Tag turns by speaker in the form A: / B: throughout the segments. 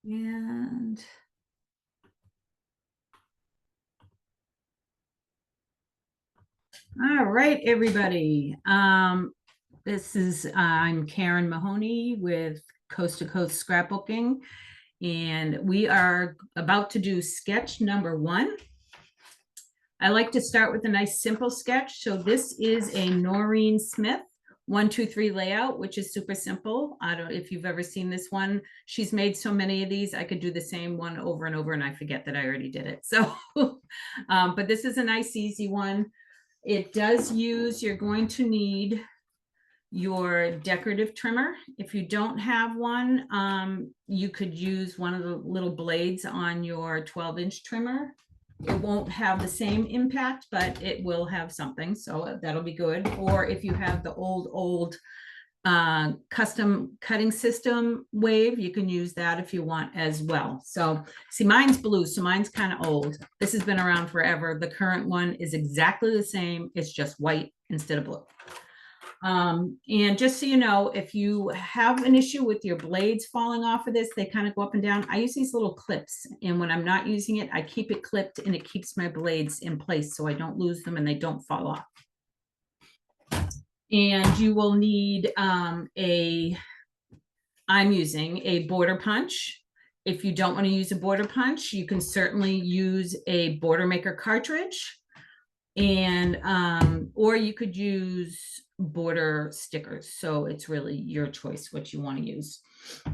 A: And all right, everybody. I'm Karen Mahoney with Coast to Coast Scrapbooking, and we are about to do sketch number 1. I like to start with a nice simple sketch. So this is a Noreen Smith 1-2-3 layout, which is super simple. I don't know if you've ever seen this one. She's made so many of these. I could do the same one over and over and I forget that I already did it. So, but this is a nice, easy one. It does use, you're going to need your decorative trimmer. If you don't have one, you could use one of the little blades on your 12-inch trimmer. It won't have the same impact, but it will have something, so that'll be good. Or if you have the old custom cutting system wave, you can use that if you want as well. So see, mine's blue, so mine's kind of old. This has been around forever. The current one is exactly the same. It's just white instead of blue. And just so you know, if you have an issue with your blades falling off of this, they kind of go up and down. I use these little clips, and when I'm not using it, I keep it clipped and it keeps my blades in place so I don't lose them and they don't fall off. And you will need I'm using a border punch. If you don't want to use a border punch, you can certainly use a border maker cartridge, and or you could use border stickers. So it's really your choice what you want to use.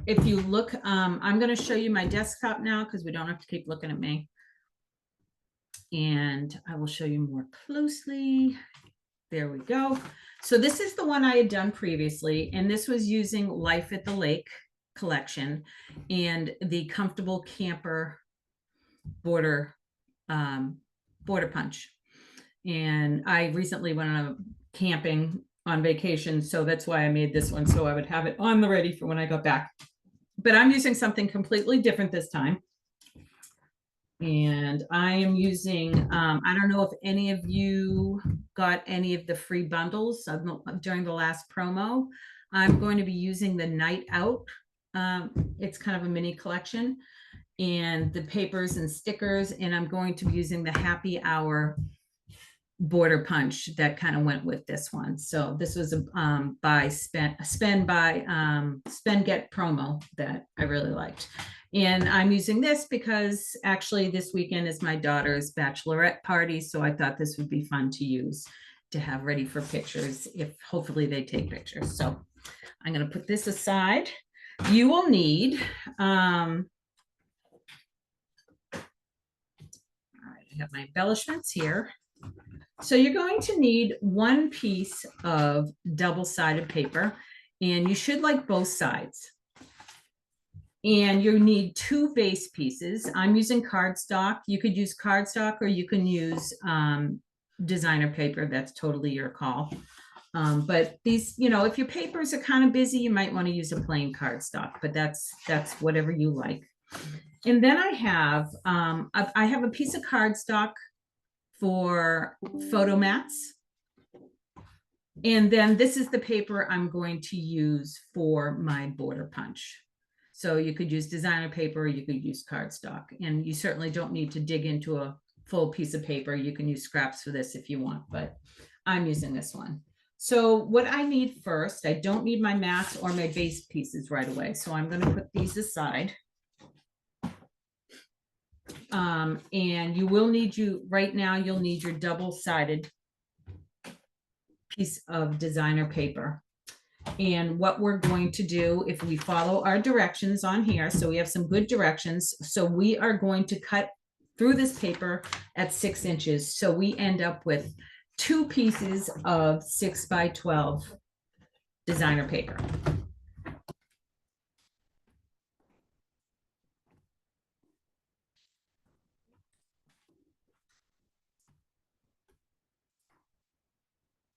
A: If you look, I'm going to show you my desktop now because we don't have to keep looking at me, and I will show you more closely. There we go. So this is the one I had done previously, and this was using Life at the Lake collection and the Comfortable Camper border punch. And I recently went on a camping on vacation, so that's why I made this one, so I would have it on the ready for when I got back. But I'm using something completely different this time. And I am using, I don't know if any of you got any of the free bundles during the last promo. I'm going to be using the Night Out. It's kind of a mini collection, and the papers and stickers, and I'm going to be using the Happy Hour border punch that kind of went with this one. So this was a spend get promo that I really liked. And I'm using this because actually this weekend is my daughter's bachelorette party. So I thought this would be fun to use to have ready for pictures if hopefully they take pictures. So I'm going to put this aside. You will need, all right, I have my embellishments here. So you're going to need one piece of double-sided paper, and you should like both sides. And you need 2 base pieces. I'm using cardstock. You could use cardstock or you can use designer paper. That's totally your call. But these, you know, if your papers are kind of busy, you might want to use a plain cardstock, but that's whatever you like. And then I have a piece of cardstock for photo mats. And then this is the paper I'm going to use for my border punch. So you could use designer paper, you could use cardstock, and you certainly don't need to dig into a full piece of paper. You can use scraps for this if you want, but I'm using this one. So what I need first, I don't need my mats or my base pieces right away. So I'm going to put these aside. And you will need right now, you'll need your double-sided piece of designer paper. And what we're going to do, if we follow our directions on here, so we have some good directions. So we are going to cut through this paper at 6 inches. So we end up with 2 pieces of 6 by 12 designer paper.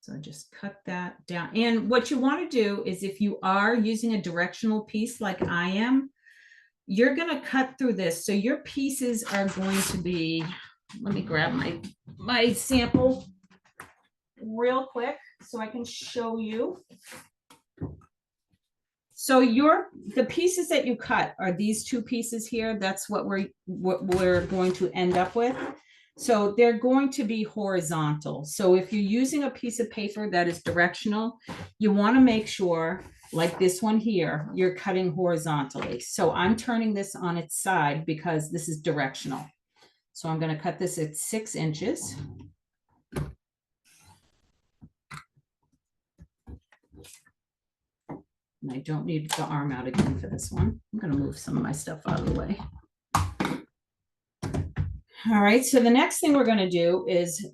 A: So just cut that down. And what you want to do is if you are using a directional piece like I am, you're going to cut through this. So your pieces are going to be, let me grab my sample real quick so I can show you. So the pieces that you cut are these two pieces here. That's what we're going to end up with. So they're going to be horizontal. So if you're using a piece of paper that is directional, you want to make sure, like this one here, you're cutting horizontally. So I'm turning this on its side because this is directional. So I'm going to cut this at 6 inches. And I don't need the arm out again for this one. I'm going to move some of my stuff out of the way. All right, so the next thing we're going to do is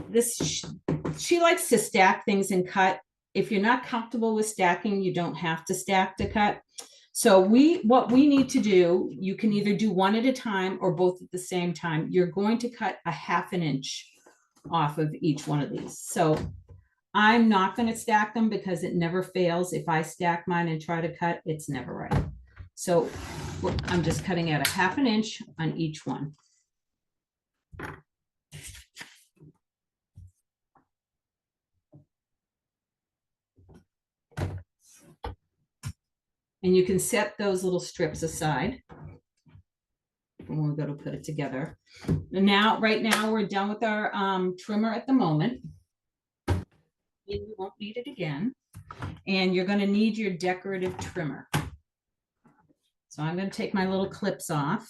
A: this. She likes to stack things and cut. If you're not comfortable with stacking, you don't have to stack to cut. So what we need to do, you can either do one at a time or both at the same time. You're going to cut a 1/2 inch off of each one of these. So I'm not going to stack them because it never fails. If I stack mine and try to cut, it's never right. So I'm just cutting at a 1/2 inch on each one. And you can set those little strips aside when we go to put it together. And right now we're done with our trimmer at the moment. We won't need it again. And you're going to need your decorative trimmer. So I'm going to take my little clips off.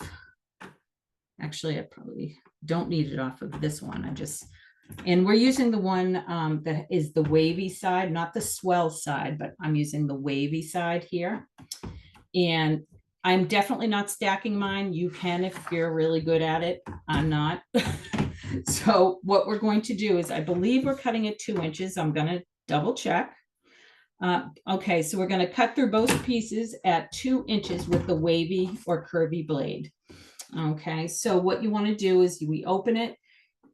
A: Actually, I probably don't need it off of this one. And we're using the one that is the wavy side, not the swell side, but I'm using the wavy side here. And I'm definitely not stacking mine. You can if you're really good at it. I'm not. So what we're going to do is, I believe we're cutting at 2 inches. I'm going to double check. Okay, so we're going to cut through both pieces at 2 inches with the wavy or curvy blade. Okay, so what you want to do is we open it,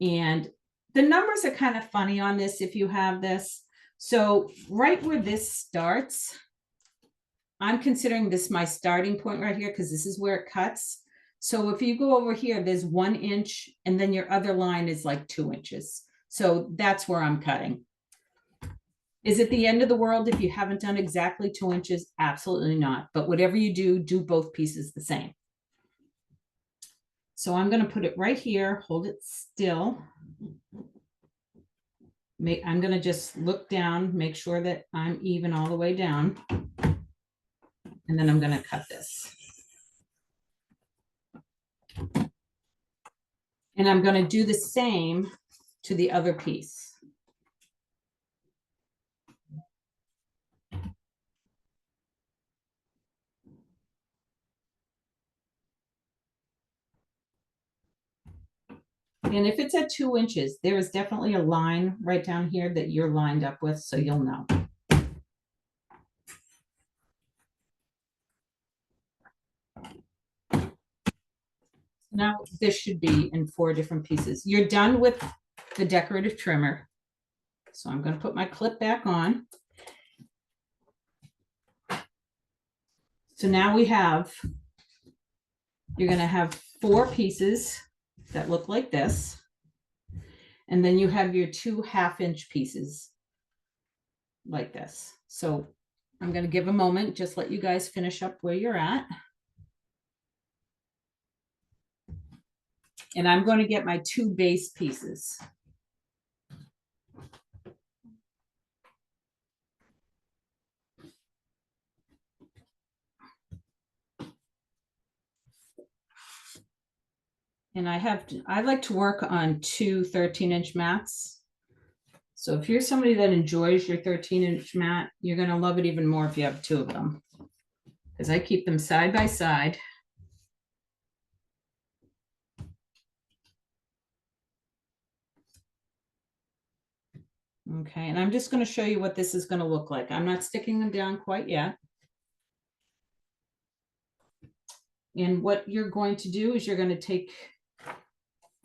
A: and the numbers are kind of funny on this if you have this. So right where this starts, I'm considering this my starting point right here because this is where it cuts. So if you go over here, there's 1 inch, and then your other line is like 2 inches. So that's where I'm cutting. Is it the end of the world if you haven't done exactly 2 inches? Absolutely not. But whatever you do, do both pieces the same. So I'm going to put it right here, hold it still. I'm going to just look down, make sure that I'm even all the way down. And then I'm going to cut this. And I'm going to do the same to the other piece. And if it's at 2 inches, there is definitely a line right down here that you're lined up with, so you'll know. Now this should be in 4 different pieces. You're done with the decorative trimmer. So I'm going to put my clip back on. So now you're going to have 4 pieces that look like this. And then you have your 2 1/2 inch pieces like this. So I'm going to give a moment, just let you guys finish up where you're at. And I'm going to get my 2 base pieces. And I like to work on 2 13-inch mats. So if you're somebody that enjoys your 13-inch mat, you're going to love it even more if you have 2 of them. Because I keep them side by side. Okay, and I'm just going to show you what this is going to look like. I'm not sticking them down quite yet. And what you're going to do is you're going to take,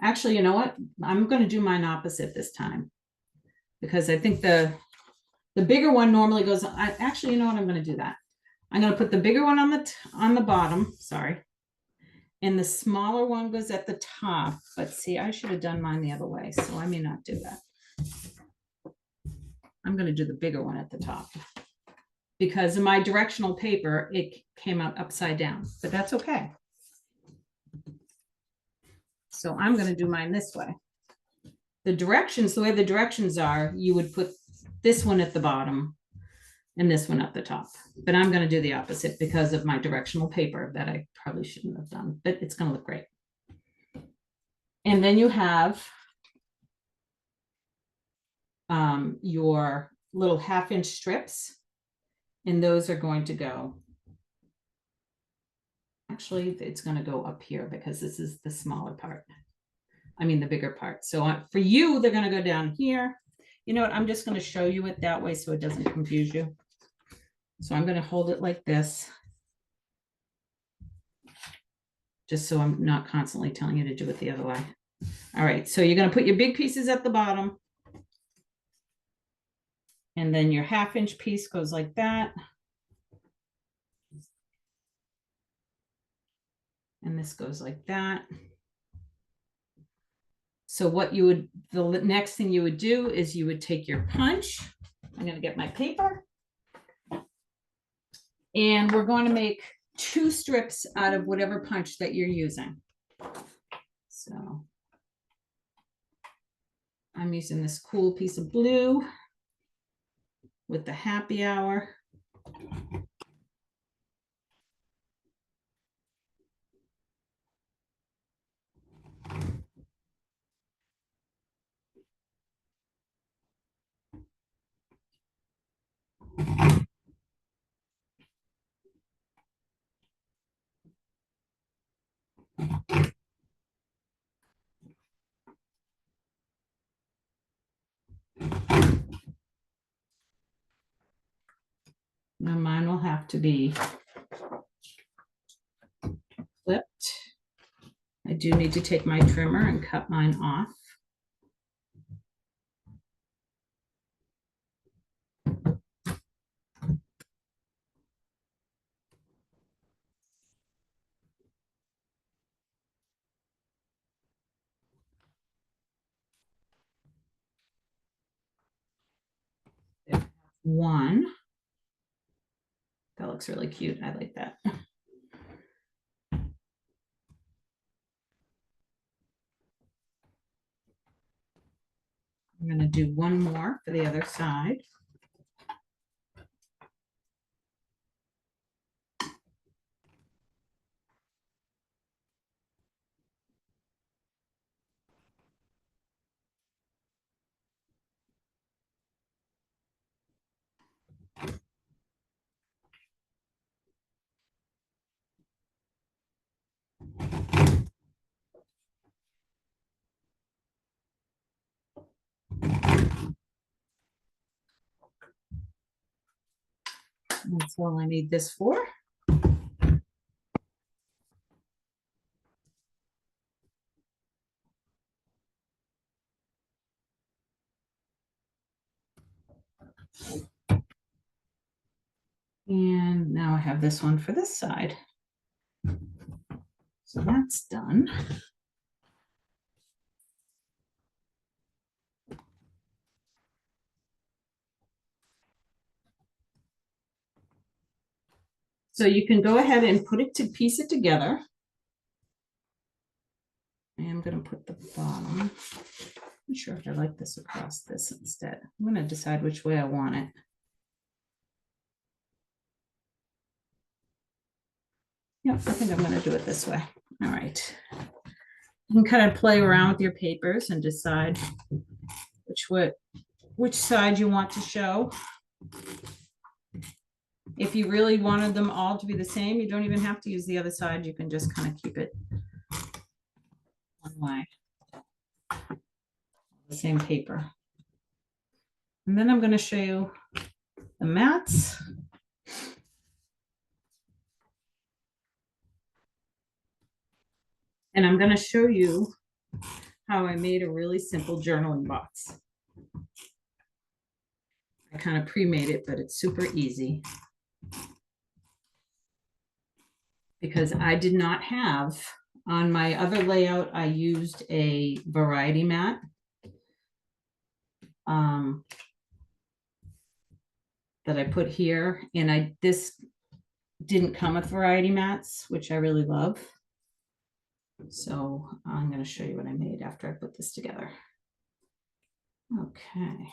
A: actually, you know what? I'm going to do mine opposite this time. Because I think the bigger one normally goes, actually, you know what? I'm going to do that. I'm going to put the bigger one on the bottom, sorry. And the smaller one goes at the top. But see, I should have done mine the other way, so I may not do that. I'm going to do the bigger one at the top. because in my directional paper, it came out upside down, but that's okay. So I'm going to do mine this way. The directions, the way the directions are, you would put this one at the bottom and this one at the top. But I'm going to do the opposite because of my directional paper that I probably shouldn't have done, but it's going to look great. And then you have your little 1/2-inch strips, and those are going to go. Actually, it's going to go up here because this is the smaller part. I mean, the bigger part. So for you, they're going to go down here. You know what? I'm just going to show you it that way so it doesn't confuse you. So I'm going to hold it like this, just so I'm not constantly telling you to do it the other way. All right, so you're going to put your big pieces at the bottom. And then your 1/2-inch piece goes like that. And this goes like that. So what you would, the next thing you would do is you would take your punch. I'm going to get my paper. And we're going to make 2 strips out of whatever punch that you're using. So I'm using this cool piece of blue with the happy hour. Now mine will have to be flipped. I do need to take my trimmer and cut mine off. One. That looks really cute. I like that. I'm going to do one more for the other side. That's all I need this for. And now I have this one for this side. So that's done. So you can go ahead and piece it together. I am going to put the bottom. I'm not sure if I like this across this instead. I'm going to decide which way I want it. Yep, I think I'm going to do it this way. All right. You can kind of play around with your papers and decide which side you want to show. If you really wanted them all to be the same, you don't even have to use the other side. You can just kind of keep it one way. The same paper. And then I'm going to show you the mats. And I'm going to show you how I made a really simple journaling box. I kind of pre-made it, but it's super easy. Because I did not have, on my other layout, I used a variety mat. that I put here, and this didn't come with variety mats, which I really love. So I'm going to show you what I made after I put this together. Okay.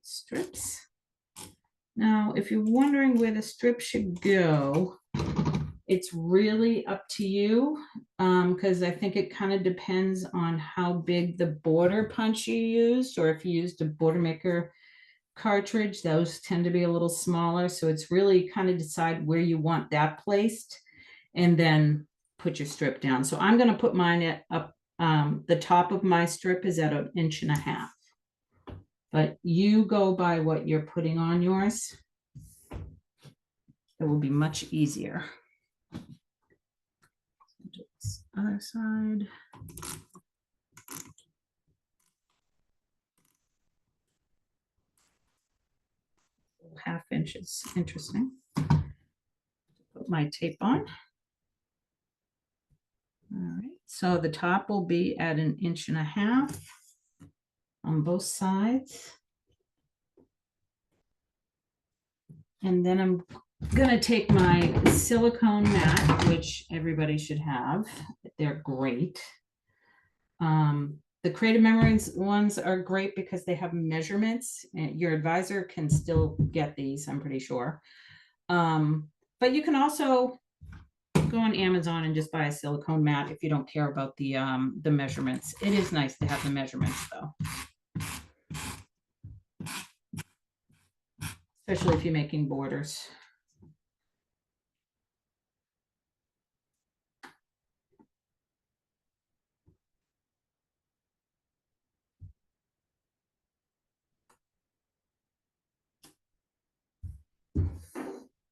A: Strips. Now, if you're wondering where the strip should go, it's really up to you, because I think it kind of depends on how big the border punch you used, or if you used a border maker cartridge, those tend to be a little smaller. So it's really kind of decide where you want that placed and then put your strip down. So I'm going to put mine at up, the top of my strip is at 1.5 inches. But you go by what you're putting on yours. It will be much easier. Other side. 1/2 inches. Interesting. Put my tape on. All right. So the top will be at 1.5 inches on both sides. And then I'm gonna take my silicone mat, which everybody should have. They're great. The Creative Memories ones are great because they have measurements, and your advisor can still get these, I'm pretty sure. But you can also go on Amazon and just buy a silicone mat if you don't care about the measurements. It is nice to have the measurements though. Especially if you're making borders.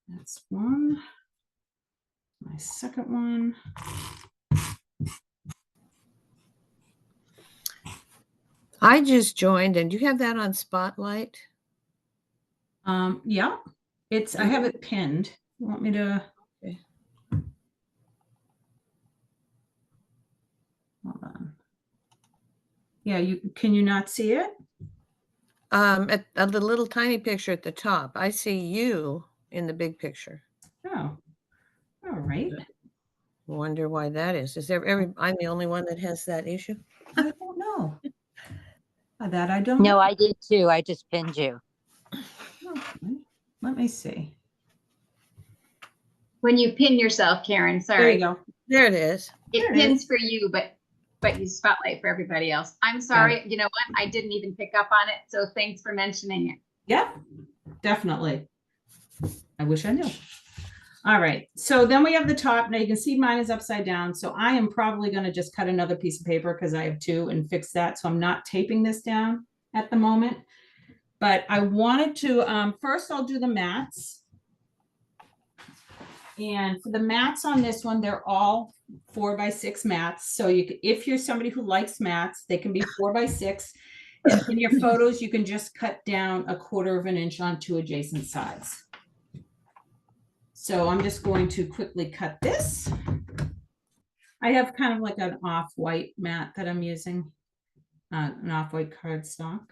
A: That's one. My second one.
B: I just joined, and do you have that on Spotlight?
A: Yeah, I have it pinned. You want me to?
B: Okay.
A: Hold on. Yeah, can you not see it?
B: At the little tiny picture at the top, I see you in the big picture.
A: Oh, all right.
B: Wonder why that is. Is there I'm the only one that has that issue?
A: I don't know. That I don't
C: No,
A: know.
C: I did too. I just pinned you.
A: Okay. Let me see.
D: When you pin yourself, Karen,
A: There
D: sorry.
A: you go.
B: There it is.
D: It
A: There it
D: pins
A: is.
D: for you, but you spotlight for everybody else. I'm sorry. You know what? I didn't even pick up on it. So thanks for mentioning it.
A: Yep, definitely. I wish I knew. All right, so then we have the top. Now you can see mine is upside down. So I am probably going to just cut another piece of paper because I have two and fix that. So I'm not taping this down at the moment. But I wanted to, first I'll do the mats. And for the mats on this one, they're all 4x6 mats. So if you're somebody who likes mats, they can be 4x6. And in your photos, you can just cut down 1/4 inch on 2 adjacent sides. So I'm just going to quickly cut this. I have kind of like an off-white mat that I'm using, an off-white cardstock.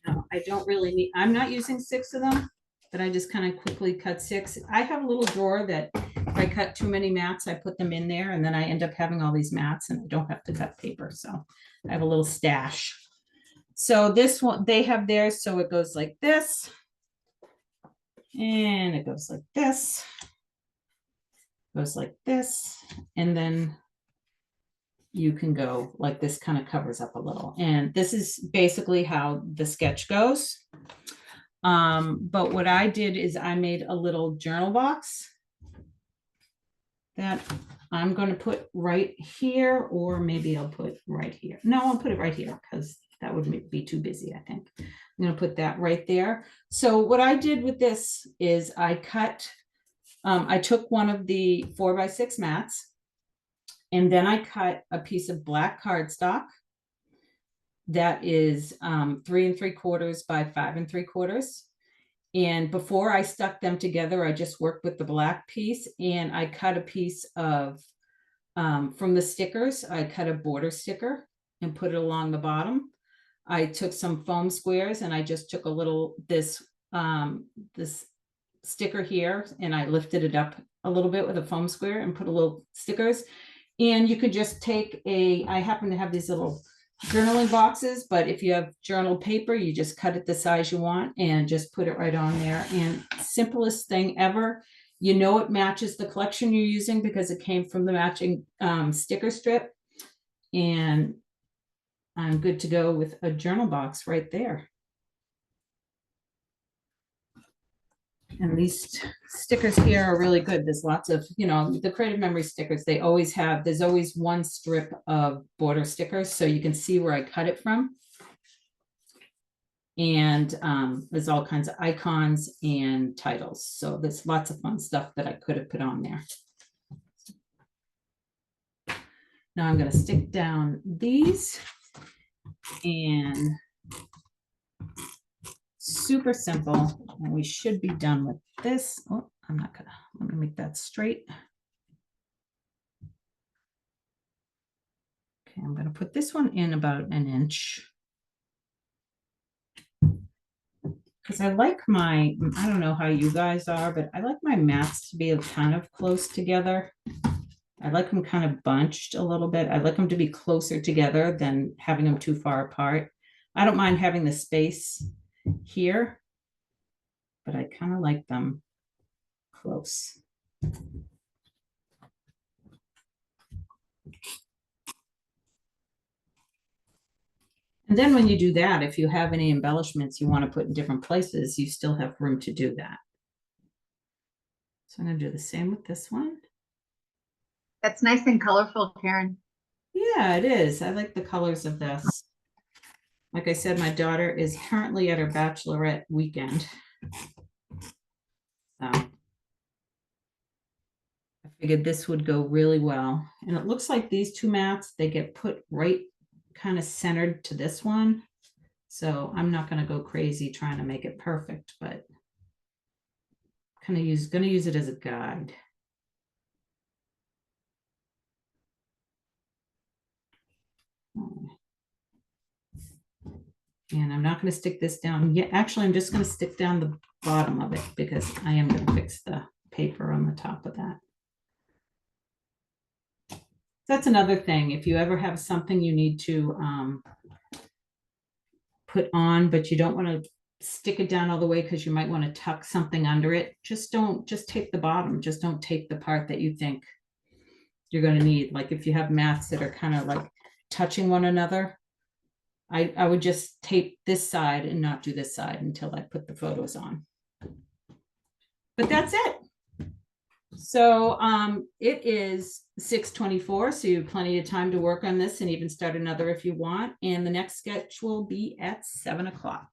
A: No, I don't really need, I'm not using 6 of them, but I just kind of quickly cut 6. I have a little drawer that if I cut too many mats, I put them in there, and then I end up having all these mats and I don't have to cut paper. So I have a little stash. So this one, they have theirs, so it goes like this. And it goes like this. Goes like this. And then you can go like this, kind of covers up a little. And this is basically how the sketch goes. But what I did is I made a little journal box that I'm going to put right here, or maybe I'll put right here. No, I'll put it right here because that would be too busy, I think. I'm going to put that right there. So what I did with this is I cut I took one of the 4x6 mats, and then I cut a piece of black cardstock that is 3 3/4 by 5 3/4. And before I stuck them together, I just worked with the black piece, and I cut a piece of, from the stickers, I cut a border sticker and put it along the bottom. I took some foam squares and I just took a little, this sticker here, and I lifted it up a little bit with a foam square and put a little stickers. And you could just take I happen to have these little journaling boxes, but if you have journal paper, you just cut it the size you want and just put it right on there. And simplest thing ever. You know it matches the collection you're using because it came from the matching sticker strip. And I'm good to go with a journal box right there. And these stickers here are really good. There's lots of, the Creative Memory stickers, there's always one strip of border stickers, so you can see where I cut it from. And there's all kinds of icons and titles. So there's lots of fun stuff that I could have put on there. Now I'm going to stick down these, and super simple, and we should be done with this. Oh, let me make that straight. Okay, I'm going to put this one in about 1 inch. Because I like I don't know how you guys are, but I like my mats to be kind of close together. I like them kind of bunched a little bit. I like them to be closer together than having them too far apart. I don't mind having the space here, but I kind of like them close. And then when you do that, if you have any embellishments you want to put in different places, you still have room to do that. So I'm going to do the same with this one.
D: That's nice and colorful, Karen.
A: Yeah, it is. I like the colors of this. Like I said, my daughter is currently at her bachelorette weekend. So I figured this would go really well. And it looks like these two mats, they get put right kind of centered to this one. So I'm not going to go crazy trying to make it perfect, but going to use it as a guide. And I'm not going to stick this down yet. Actually, I'm just going to stick down the bottom of it because I am going to fix the paper on the top of that. That's another thing. If you ever have something you need to put on, but you don't want to stick it down all the way because you might want to tuck something under it, just tape the bottom. Just don't tape the part that you think you're going to need. Like if you have mats that are kind of like touching one another, I would just tape this side and not do this side until I put the photos on. But that's it. So it is 6:24, so you have plenty of time to work on this and even start another if you want. And the next sketch will be at 7 o'clock.